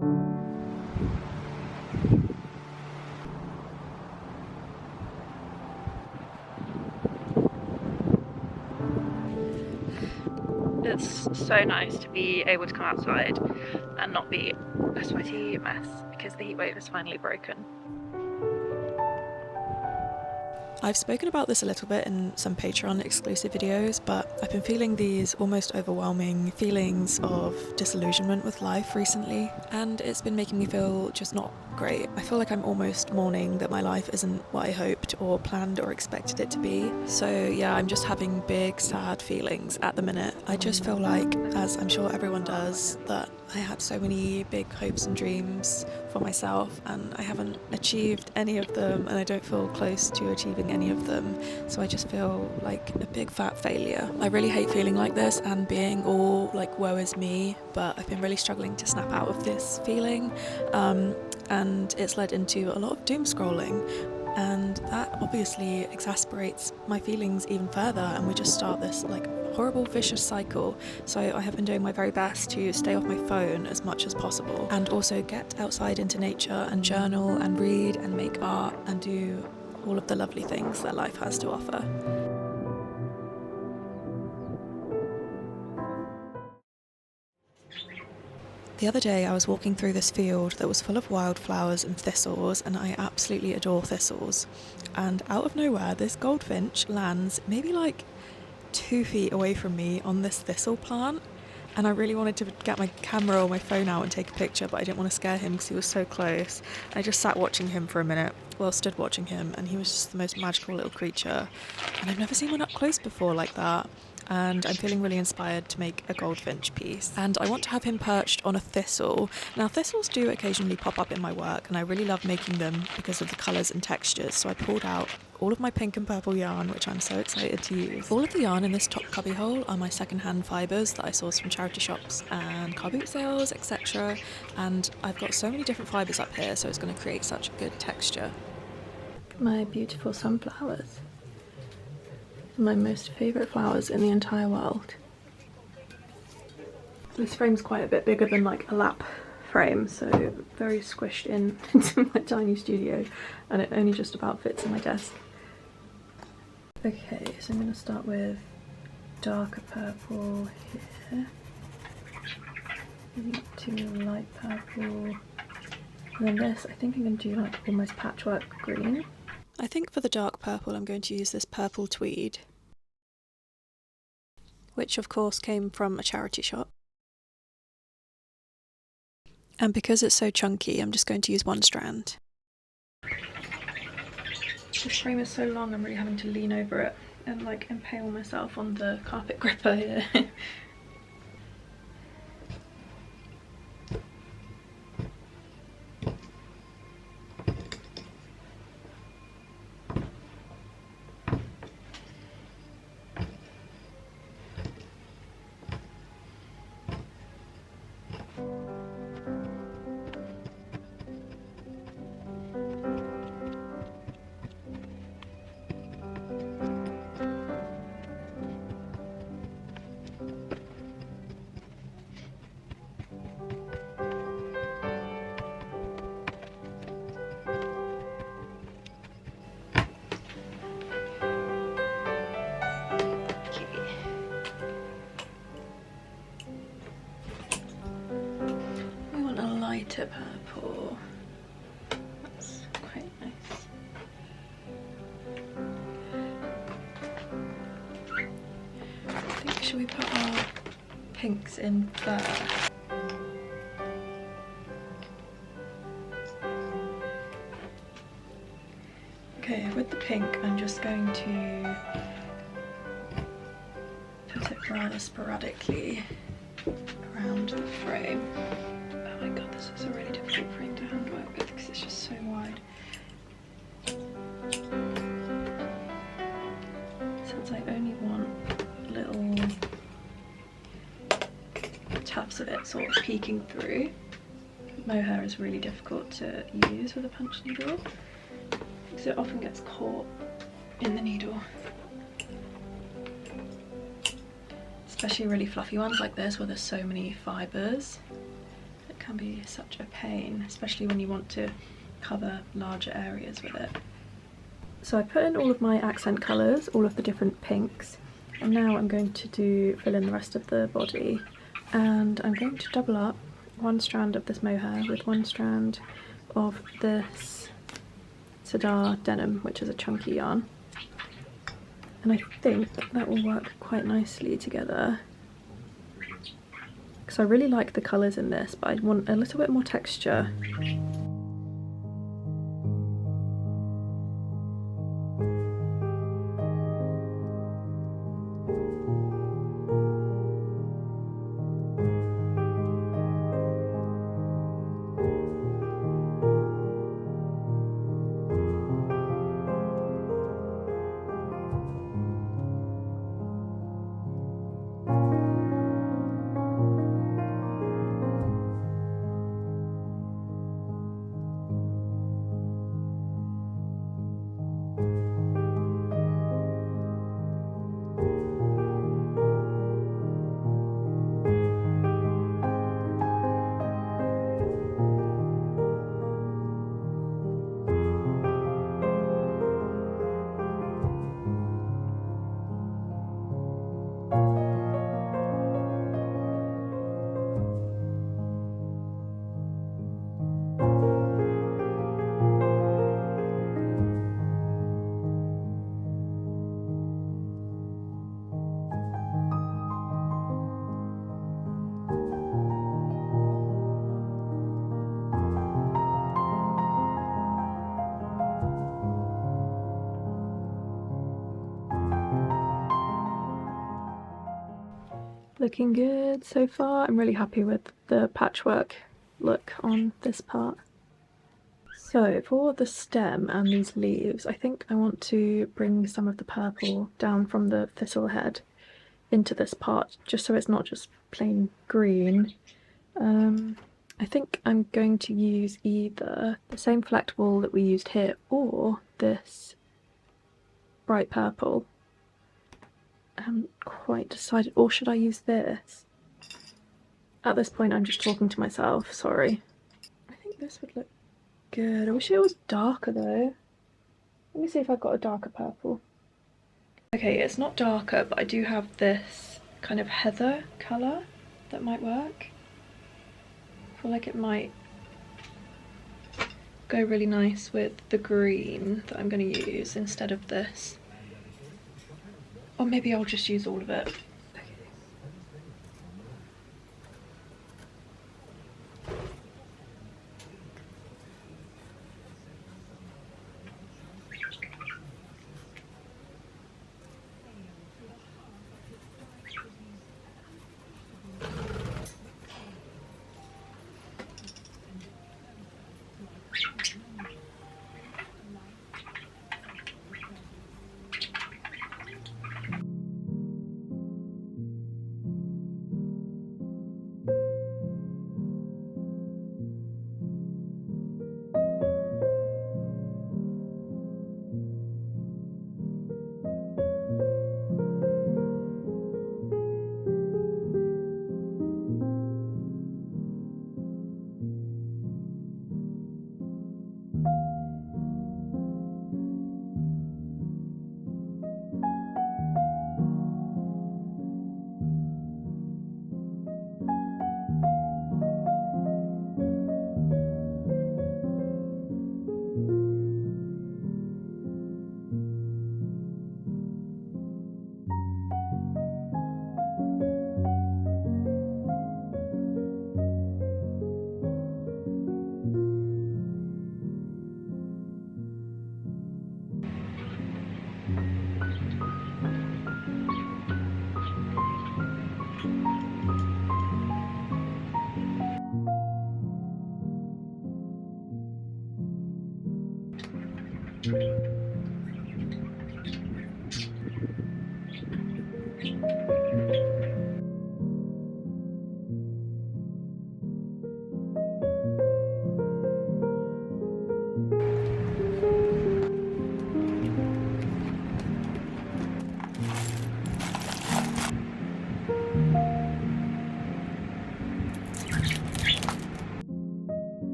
It's so nice to be able to come outside and not be a sweaty mess because the heatwave is finally broken. I've spoken about this a little bit in some Patreon exclusive videos, but I've been feeling these almost overwhelming feelings of disillusionment with life recently, and it's been making me feel just not great. I feel like I'm almost mourning that my life isn't what I hoped or planned or expected it to be. So yeah, I'm just having big sad feelings at the minute. I just feel like, as I'm sure everyone does, that I had so many big hopes and dreams for myself and I haven't achieved any of them, and I don't feel close to achieving any of them, so I just feel like a big fat failure. I really hate feeling like this and being all like woe is me, but I've been really struggling to snap out of this feeling, and it's led into a lot of doom scrolling, and that obviously exasperates my feelings even further, and we just start this like horrible vicious cycle. So I have been doing my very best to stay off my phone as much as possible and also get outside into nature and journal and read and make art and do all of the lovely things that life has to offer. The other day I was walking through this field that was full of wildflowers and thistles, and I absolutely adore thistles. And out of nowhere, this goldfinch lands maybe like 2 feet away from me on this thistle plant, and I really wanted to get my camera or my phone out and take a picture, but I didn't want to scare him because he was so close. I just sat watching him for a minute, well, stood watching him, and he was just the most magical little creature, and I've never seen one up close before like that. And I'm feeling really inspired to make a goldfinch piece, and I want to have him perched on a thistle. Now, thistles do occasionally pop up in my work, and I really love making them because of the colours and textures, so I pulled out all of my pink and purple yarn, which I'm so excited to use. All of the yarn in this top cubbyhole are my second-hand fibres that I source from charity shops and car boot sales, etc. And I've got so many different fibres up here, so it's going to create such a good texture. My beautiful sunflowers. My most favourite flowers in the entire world. This frame's quite a bit bigger than like a lap frame, so very squished in into my tiny studio, and it only just about fits in my desk. Okay, so I'm going to start with darker purple here, maybe to light purple, and then this, I think I'm going to do like almost patchwork green. I think for the dark purple I'm going to use this purple tweed, which of course came from a charity shop. And because it's so chunky, I'm just going to use one strand. This frame is so long, I'm really having to lean over it and like impale myself on the carpet gripper here. Lighter purple. That's quite nice. I think, should we put our pinks in first? Okay, with the pink I'm just going to put it rather sporadically around the frame. Oh my god, this is a really difficult frame to hand work with because it's just so wide. Since I only want little tufts of it sort of peeking through, mohair is really difficult to use with a punch needle because it often gets caught in the needle. Especially really fluffy ones like this where there's so many fibres. can be such a pain, especially when you want to cover larger areas with it. So I put in all of my accent colours, all of the different pinks, and now I'm going to fill in the rest of the body, and I'm going to double up one strand of this mohair with one strand of this Sadar denim, which is a chunky yarn, and I think that will work quite nicely together because I really like the colours in this, but I want a little bit more texture. Looking good so far. I'm really happy with the patchwork look on this part. So for the stem and these leaves, I think I want to bring some of the purple down from the thistle head into this part, just so it's not just plain green. I think I'm going to use either the same flecked wool that we used here or this bright purple. I haven't quite decided, or should I use this? At this point I'm just talking to myself, sorry. I think this would look good. I wish it was darker though. Let me see if I've got a darker purple. Okay, it's not darker, but I do have this kind of heather colour that might work. I feel like it might go really nice with the green that I'm going to use instead of this. Or maybe I'll just use all of it.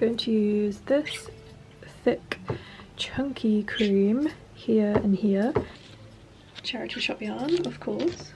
Going to use this thick chunky cream here and here. Charity shop yarn, of course.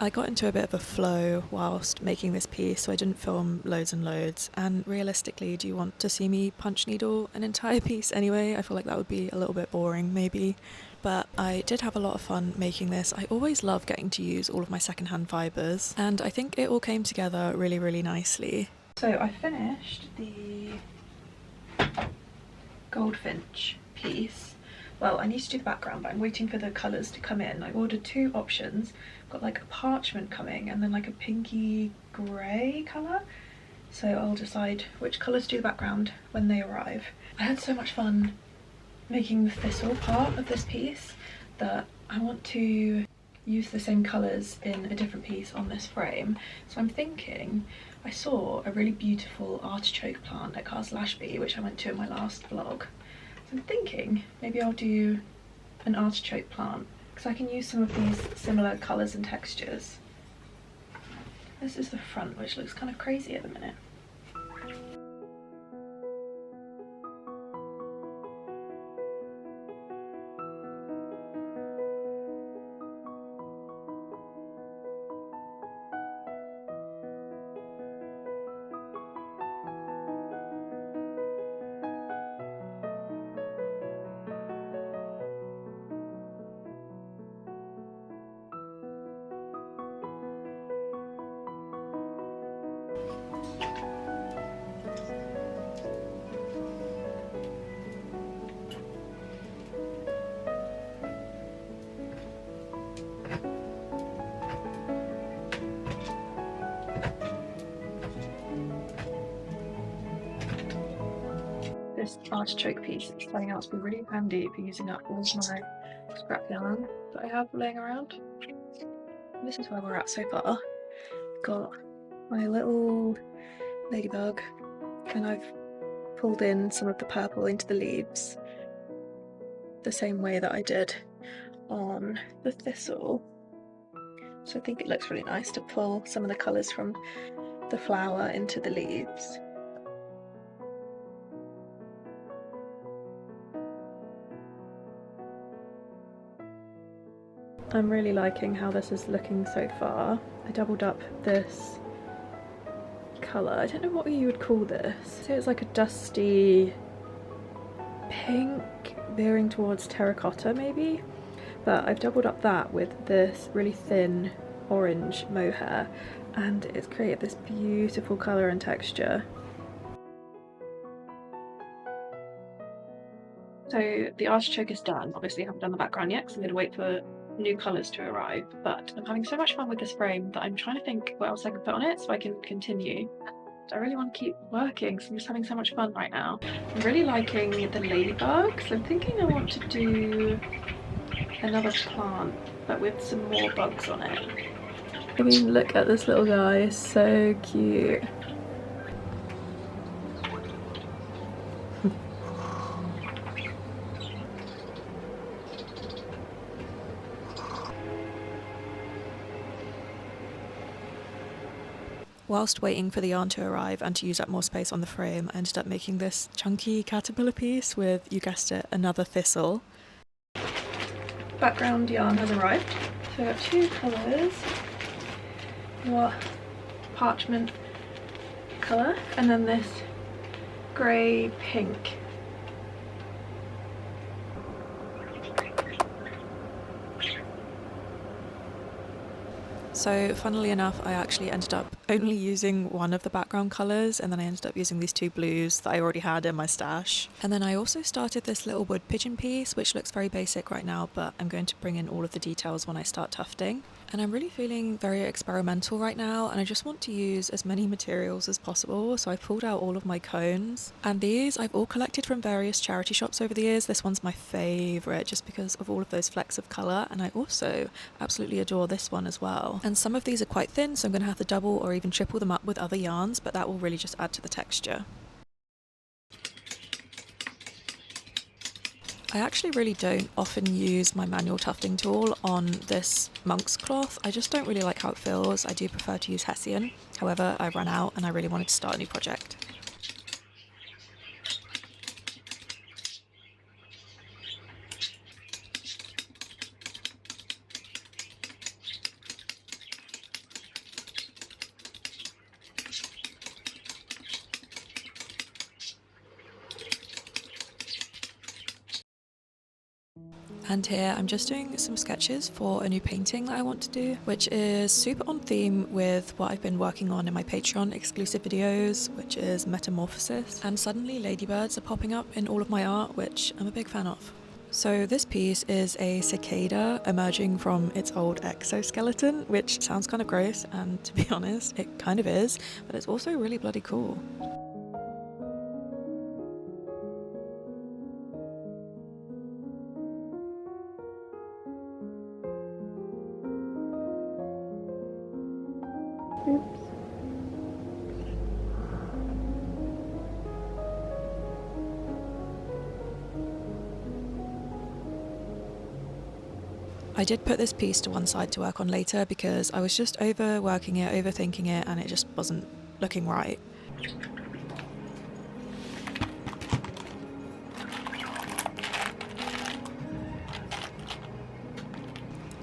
I got into a bit of a flow whilst making this piece, so I didn't film loads and loads. And realistically, do you want to see me punch needle an entire piece anyway? I feel like that would be a little bit boring, maybe. But I did have a lot of fun making this. I always love getting to use all of my secondhand fibres, and I think it all came together really, really nicely. So I finished the Goldfinch piece. Well, I need to do the background, but I'm waiting for the colours to come in. I ordered 2 options. I've got like a parchment coming and then like a pinky grey colour. So I'll decide which colours to do the background when they arrive. I had so much fun making the thistle part of this piece that I want to use the same colours in a different piece on this frame. So I'm thinking, I saw a really beautiful artichoke plant at Castle Ashby, which I went to in my last vlog. So I'm thinking maybe I'll do an artichoke plant because I can use some of these similar colours and textures. This is the front, which looks kind of crazy at the minute. This artichoke piece is turning out to be really handy for using up all of my scrap yarn that I have laying around. This is where we're at so far. Got my little ladybug and I've pulled in some of the purple into the leaves the same way that I did on the thistle. So I think it looks really nice to pull some of the colours from the flower into the leaves. I'm really liking how this is looking so far. I doubled up this colour. I don't know what you would call this. So it's like a dusty pink veering towards terracotta maybe, but I've doubled up that with this really thin orange mohair and it's created this beautiful colour and texture. So the artichoke is done. Obviously I haven't done the background yet because I'm going to wait for new colours to arrive, but I'm having so much fun with this frame that I'm trying to think what else I can put on it so I can continue. I really want to keep working, so I'm just having so much fun right now. I'm really liking the ladybugs. I'm thinking I want to do another plant but with some more bugs on it. I mean, look at this little guy, it's so cute. Whilst waiting for the yarn to arrive and to use up more space on the frame, I ended up making this chunky caterpillar piece with, you guessed it, another thistle. Background yarn has arrived. So I've got 2 colours. What? Parchment colour and then this grey pink. So So funnily enough, I actually ended up only using one of the background colours, and then I ended up using these two blues that I already had in my stash. And then I also started this little wood pigeon piece, which looks very basic right now, but I'm going to bring in all of the details when I start tufting. And I'm really feeling very experimental right now, and I just want to use as many materials as possible, so I pulled out all of my cones. And these I've all collected from various charity shops over the years. This one's my favourite just because of all of those flecks of colour, and I also absolutely adore this one as well. And some of these are quite thin, so I'm going to have to double or even triple them up with other yarns, but that will really just add to the texture. I actually really don't often use my manual tufting tool on this monk's cloth. I just don't really like how it feels. I do prefer to use Hessian. However, I ran out and I really wanted to start a new project. And here I'm just doing some sketches for a new painting that I want to do, which is super on theme with what I've been working on in my Patreon exclusive videos, which is metamorphosis. And suddenly ladybirds are popping up in all of my art, which I'm a big fan of. So this piece is a cicada emerging from its old exoskeleton, which sounds kind of gross, and to be honest, it kind of is, but it's also really bloody cool. Oops. I did put this piece to one side to work on later because I was just overworking it, overthinking it, and it just wasn't looking right.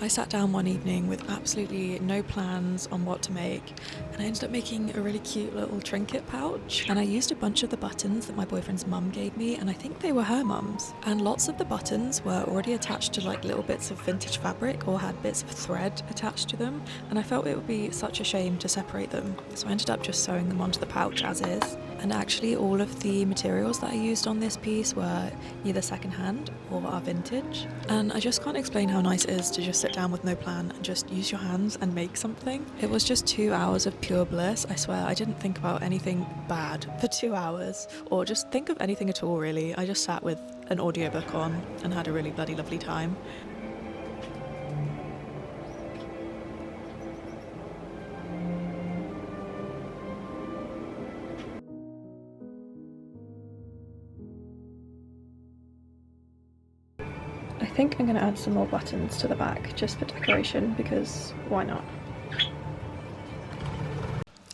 I sat down one evening with absolutely no plans on what to make, and I ended up making a really cute little trinket pouch. And I used a bunch of the buttons that my boyfriend's mum gave me, and I think they were her mum's. And lots of the buttons were already attached to like little bits of vintage fabric or had bits of thread attached to them, and I felt it would be such a shame to separate them. So I ended up just sewing them onto the pouch as is. And actually all of the materials that I used on this piece were either secondhand or are vintage. And I just can't explain how nice it is to just sit down with no plan and just use your hands and make something. It was just 2 hours of pure bliss. I swear I didn't think about anything bad for 2 hours, or just think of anything at all really. I just sat with an audiobook on and had a really bloody lovely time. I think I'm going to add some more buttons to the back just for decoration, because why not?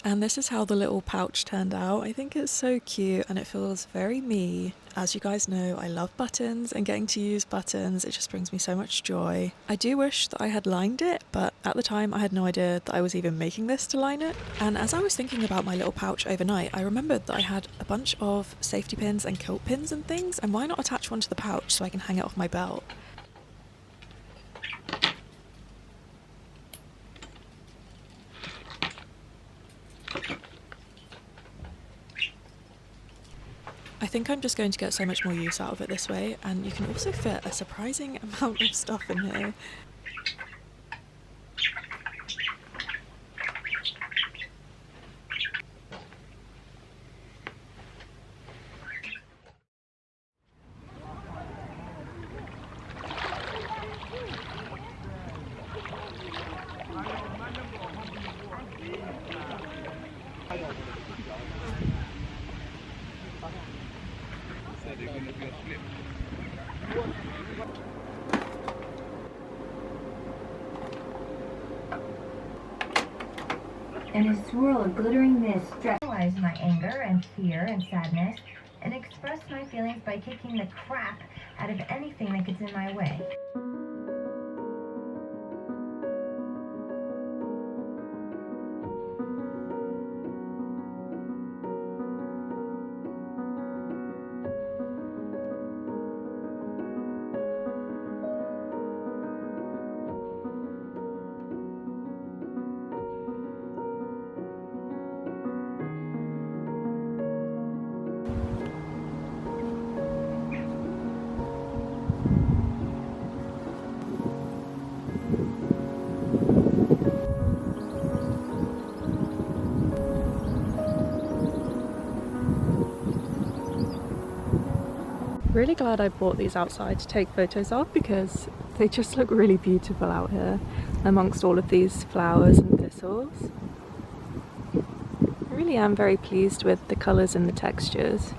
And this is how the little pouch turned out. I think it's so cute and it feels very me. As you guys know, I love buttons, and getting to use buttons, it just brings me so much joy. I do wish that I had lined it, but at the time I had no idea that I was even making this to line it. And as I was thinking about my little pouch overnight, I remembered that I had a bunch of safety pins and kilt pins and things, and why not attach one to the pouch so I can hang it off my belt? I think I'm just going to get so much more use out of it this way, and you can also fit a surprising amount of stuff in here. In a swirl of glittering mist, analyze my anger and fear and sadness, and express my feelings by kicking the crap out of anything that gets in my way. Really glad I bought these outside to take photos of because they just look really beautiful out here amongst all of these flowers and thistles. I really am very pleased with the colours and the textures.